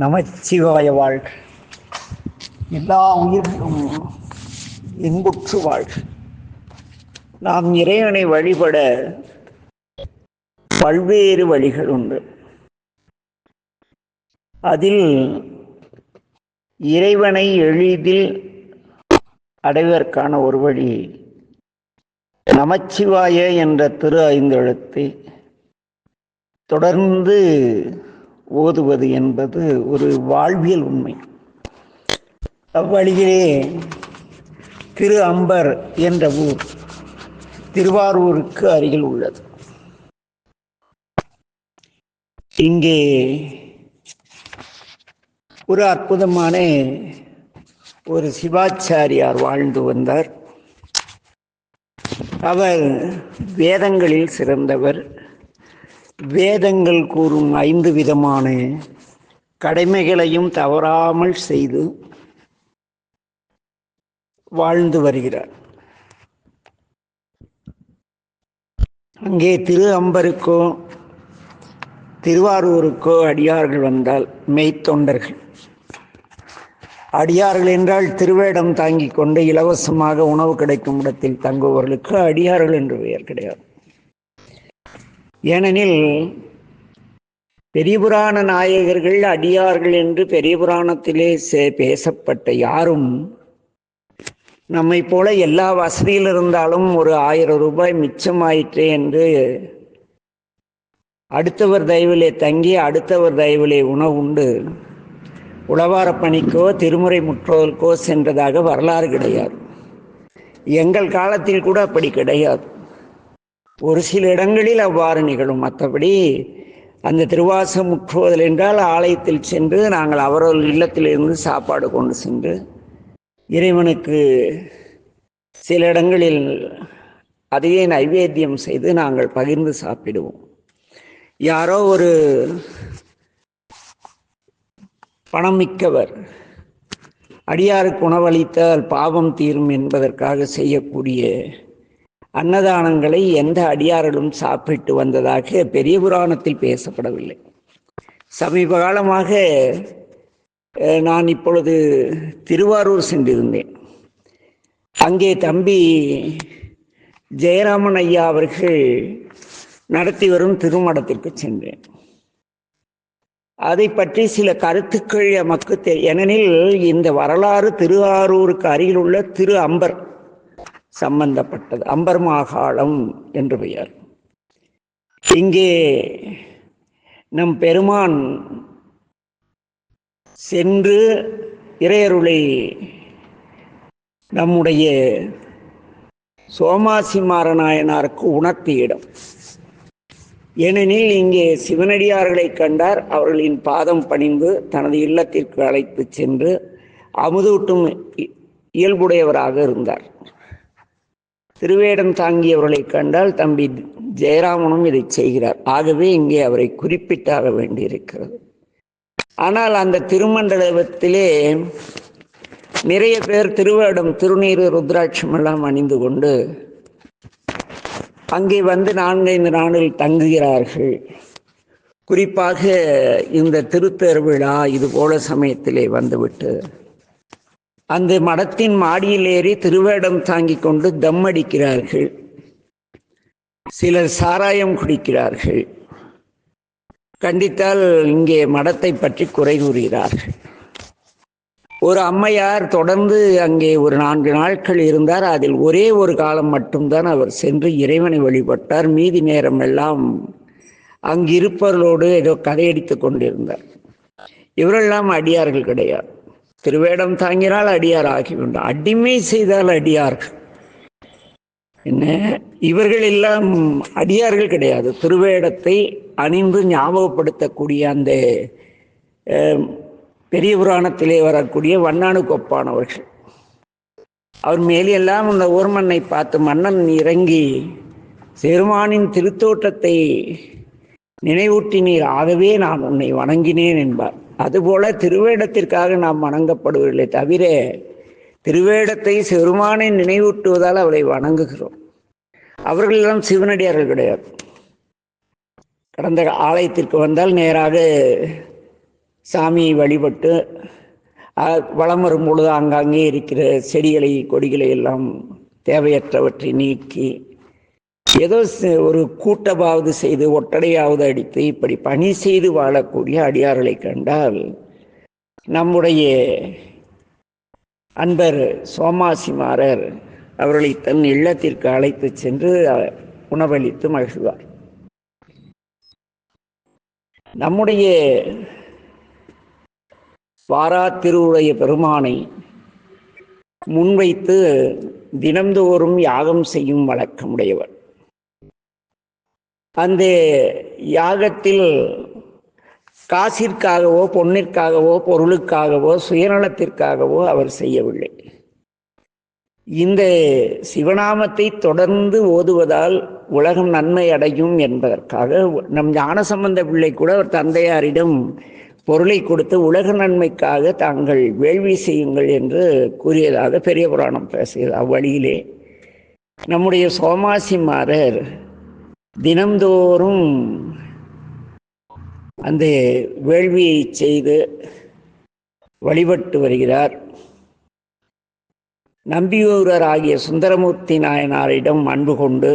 நமச்சிவாய வாழ்க. எல்லா உயிர்களும் இன்புற்று வாழ்க. நாம் இறைவனை வழிபட பல்வேறு வழிகள் உண்டு. அதில் இறைவனை எளிதில் அடைவதற்கான ஒரு வழி நமச்சிவாய என்ற திரு ஐந்தெழுத்தை தொடர்ந்து ஓதுவது என்பது ஒரு வாழ்வியல் உண்மை. அவ்வழியிலே திரு அம்பர் என்ற ஊர் திருவாரூருக்கு அருகில் உள்ளது. இங்கே ஒரு அற்புதமான ஒரு சிவாச்சாரியார் வாழ்ந்து வந்தார். அவர் வேதங்களில் சிறந்தவர். வேதங்கள் கூறும் 5 விதமான கடமைகளையும் தவறாமல் செய்து வாழ்ந்து வருகிறார். அங்கே திரு அம்பருக்கோ திருவாரூருக்கோ அடியார்கள் வந்தால் மெய்த்தொண்டர்கள். அடியார்கள் என்றால் திருவேடம் தாங்கிக் கொண்டு இலவசமாக உணவு கிடைக்கும் இடத்தில் தங்குபவர்களுக்கு அடியார்கள் என்று பெயர் கிடையாது. ஏனெனில் பெரிய புராண நாயகர்கள் அடியார்கள் என்று பெரிய புராணத்திலே பேசப்பட்ட யாரும் நம்மை போல எல்லா வசதியில் இருந்தாலும் ஒரு 1000 ரூபாய் மிச்சமாயிற்றே என்று அடுத்தவர் தயவிலே தங்கி அடுத்தவர் தயவிலே உணவுண்டு உளவார பணிக்கோ திருமுறை முற்றோருக்கோ சென்றதாக வரலாறு கிடையாது. எங்கள் காலத்தில் கூட அப்படி கிடையாது. ஒரு சில இடங்களில் அவ்வாறு நிகழும். மற்றபடி அந்த திருவாசம் முற்றுவதல் என்றால் ஆலயத்தில் சென்று நாங்கள் அவர்கள் இல்லத்திலிருந்து சாப்பாடு கொண்டு சென்று இறைவனுக்கு சில இடங்களில் அதையே நைவேத்தியம் செய்து நாங்கள் பகிர்ந்து சாப்பிடுவோம். யாரோ ஒரு பணம் மிக்கவர் அடியாருக்கு உணவளித்தால் பாவம் தீரும் என்பதற்காக செய்யக்கூடிய அன்னதானங்களை எந்த அடியார்களும் சாப்பிட்டு வந்ததாக பெரிய புராணத்தில் பேசப்படவில்லை. சமீப காலமாக நான் இப்பொழுது திருவாரூர் சென்றிருந்தேன். அங்கே தம்பி ஜெயராமன் ஐயா அவர்கள் நடத்தி வரும் திருமடத்திற்கு சென்றேன். அதை பற்றி சில கருத்துக்கள் எமக்கு ஏனெனில் இந்த வரலாறு திருவாரூருக்கு அருகில் உள்ள திரு அம்பர் சம்பந்தப்பட்டது. அம்பர் மாகாளம் என்று பெயர். இங்கே நம் பெருமான் சென்று இறையருளை நம்முடைய சோமாசி மாரநாயனாருக்கு உணர்த்திய இடம். ஏனெனில் இங்கே சிவனடியார்களை கண்டார். அவர்களின் பாதம் பணிந்து தனது இல்லத்திற்கு அழைத்து சென்று அமுதூட்டும் இயல்புடையவராக இருந்தார். திருவேடம் தாங்கியவர்களை கண்டால் தம்பி ஜெயராமனும் இதை செய்கிறார். ஆகவே இங்கே அவரை குறிப்பிட்டாக வேண்டியிருக்கிறது. ஆனால் அந்த திருமண்டலத்திலே நிறைய பேர் திருவேடம் திருநீறு ருத்ராட்சம் எல்லாம் அணிந்து கொண்டு அங்கே வந்து 4-5 நாளில் தங்குகிறார்கள். குறிப்பாக இந்த திருத்தேர் விழா இதுபோல சமயத்திலே வந்துவிட்டு அந்த மடத்தின் மாடியில் ஏறி திருவேடம் தாங்கிக் கொண்டு தம் அடிக்கிறார்கள். சிலர் சாராயம் குடிக்கிறார்கள். கண்டித்தால் இங்கே மடத்தை பற்றி குறை கூறுகிறார்கள். ஒரு அம்மையார் தொடர்ந்து அங்கே ஒரு 4 நாட்கள் இருந்தார். அதில் ஒரே ஒரு காலம் மட்டும்தான் அவர் சென்று இறைவனை வழிபட்டார். மீதி நேரம் எல்லாம் அங்கிருப்பவர்களோடு ஏதோ கதையடித்து கொண்டிருந்தார். இவரெல்லாம் அடியார்கள் கிடையாது. திருவேடம் தாங்கினால் அடியார் ஆகிவிடும். அடிமை செய்தால் அடியார்கள் என்ன? இவர்கள் எல்லாம் அடியார்கள் கிடையாது. திருவேடத்தை அணிந்து ஞாபகப்படுத்தக்கூடிய அந்த பெரிய புராணத்திலே வரக்கூடிய வண்ணானு கொப்பானவர்கள். அவர் மேலெல்லாம் அந்த ஓர்மண்ணை பார்த்து மன்னன் இறங்கி பெருமானின் திருத்தோட்டத்தை நினைவூட்டினீர், ஆகவே நான் உன்னை வணங்கினேன் என்பார். அதுபோல திருவேடத்திற்காக நாம் வணங்கப்படுவதில்லை தவிர திருவேடத்தை பெருமானை நினைவூட்டுவதால் அவரை வணங்குகிறோம். அவர்களெல்லாம் சிவனடியார்கள் கிடையாது. கடந்த ஆலயத்திற்கு வந்தால் நேராக சாமியை வழிபட்டு வலம் வரும் பொழுது ஆங்காங்கே இருக்கிற செடிகளை கொடிகளை எல்லாம் தேவையற்றவற்றை நீக்கி ஏதோ ஒரு கூட்டமாவது செய்து ஒட்டடையாவது அடித்து இப்படி பணி செய்து வாழக்கூடிய அடியார்களை கண்டால் நம்முடைய அன்பர் சோமாசிமாரர் அவர்களை தன் இல்லத்திற்கு அழைத்து சென்று உணவளித்து மகிழ்வார். நம்முடைய வாரா திருவுடைய பெருமானை முன்வைத்து தினந்தோறும் யாகம் செய்யும் வழக்கமுடையவர். அந்த யாகத்தில் காசிற்காகவோ பொன்னிற்காகவோ பொருளுக்காகவோ சுயநலத்திற்காகவோ அவர் செய்யவில்லை. இந்த சிவநாமத்தை தொடர்ந்து ஓதுவதால் உலகம் நன்மை அடையும் என்பதற்காக நம் ஞானசம்பந்த பிள்ளை கூட அவர் தந்தையாரிடம் பொருளை கொடுத்து உலக நன்மைக்காக தாங்கள் வேள்வி செய்யுங்கள் என்று கூறியதாக பெரிய புராணம் பேசுகிறது. அவ்வழியிலே நம்முடைய சோமாசிமாரர் தினந்தோறும் அந்த வேள்வியை செய்து வழிபட்டு வருகிறார். நம்பியூரர் ஆகிய சுந்தரமூர்த்தி நாயனாரிடம் அன்பு கொண்டு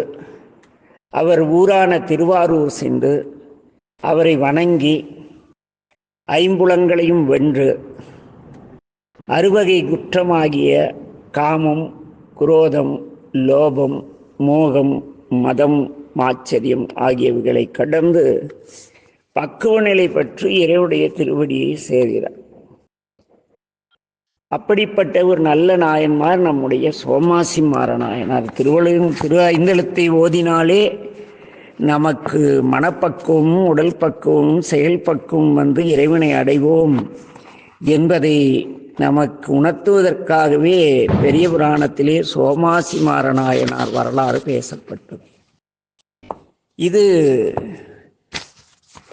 அவர் ஊரான திருவாரூர் சென்று அவரை வணங்கி ஐம்புலங்களையும் வென்று அறுவகை குற்றமாகிய காமம், குரோதம், லோபம், மோகம், மதம், மாச்சரியம் ஆகியவைகளை கடந்து பக்குவ நிலை பற்றி இறைவனுடைய திருவடியை சேர்கிறார். அப்படிப்பட்ட ஒரு நல்ல நாயன்மார் நம்முடைய சோமாசிமார நாயனார். திரு ஐந்தெழுத்தை ஓதினாலே நமக்கு மனப்பக்குவமும் உடல் பக்குவமும் செயல் பக்குவம் வந்து இறைவனை அடைவோம் என்பதை நமக்கு உணர்த்துவதற்காகவே பெரிய புராணத்திலே சோமாசிமார நாயனார் வரலாறு பேசப்பட்டது. இது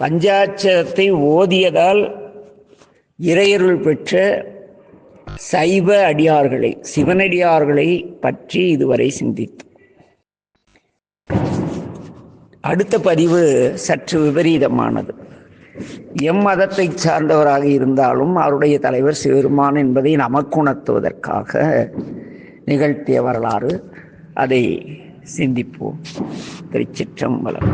பஞ்சாட்சரத்தை ஓதியதால் இறையருள் பெற்ற சைவ அடியார்களை, சிவனடியார்களை பற்றி இதுவரை சிந்தித்து, அடுத்த பதிவு சற்று விபரீதமானது. மதத்தை சார்ந்தவராக இருந்தாலும் அவருடைய தலைவர் சிவபெருமான் என்பதை நமக்கு உணர்த்துவதற்காக நிகழ்த்திய வரலாறு. அதை சிந்திப்போம். திருச்சிற்றம்பலம்.